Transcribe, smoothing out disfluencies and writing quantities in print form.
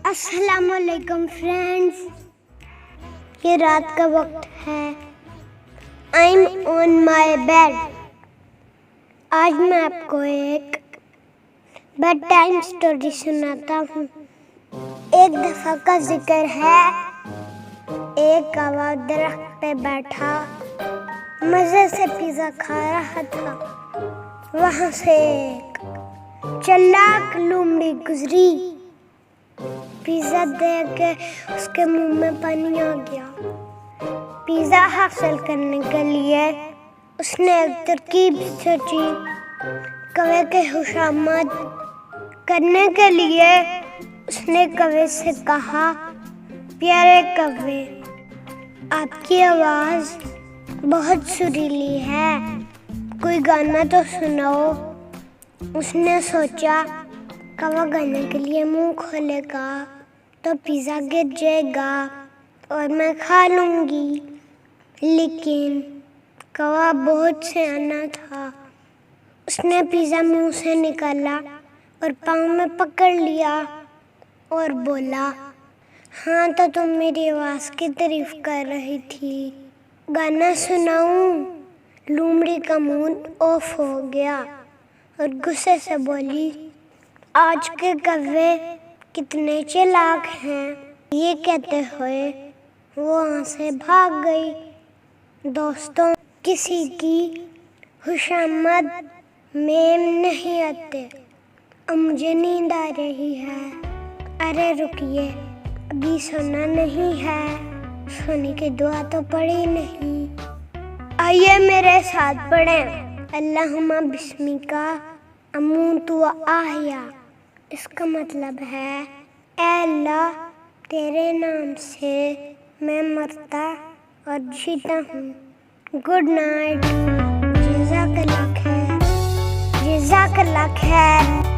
अस्सलामुअलैकुम फ्रेंड्स, ये रात का वक्त है। I am on my bed. आज मैं आपको एक बेड टाइम स्टोरी सुनाता हूँ। एक दफा का जिक्र है, एक कौवा दरख्त पे बैठा मजे से पिज़्ज़ा खा रहा था। वहाँ से एक चालाक लोमड़ी गुजरी। पिज़्ज़ा देख के उसके मुंह में पानी आ गया। पिज़्ज़ा हासिल करने के लिए उसने एक तरकीब सोची। कौवे के खुशामद करने के लिए उसने कौवे से कहा, प्यारे कौवे, आपकी आवाज़ बहुत सुरीली है, कोई गाना तो सुनाओ। उसने सोचा, कौवा गाने के लिए मुंह खोलेगा तो पिज़्ज़ा गिर जाएगा और मैं खा लूँगी। लेकिन कौवा बहुत सियाना था। उसने पिज़्ज़ा मुंह से निकाला और पाँव में पकड़ लिया और बोला, हाँ तो तुम मेरी आवाज़ की तारीफ कर रही थी, गाना सुनाऊं? लोमड़ी का मुंह ऑफ हो गया और गुस्से से बोली, आज के कौवे कितने चालाक हैं। ये कहते हुए वो वहाँ से भाग गई। दोस्तों, किसी की खुशामद में नहीं आते। अब मुझे नींद आ रही है। अरे रुकिए, अभी सोना नहीं है। सोने की दुआ तो पढ़ी नहीं। आइए मेरे साथ पढ़ें, अल्लाहुम्मा बिस्मिका अमूतु व आहिया। इसका मतलब है, ऐ अल्लाह, तेरे नाम से मैं मरता और जीता हूँ। Good night. जज़ाकल्लाह खैर।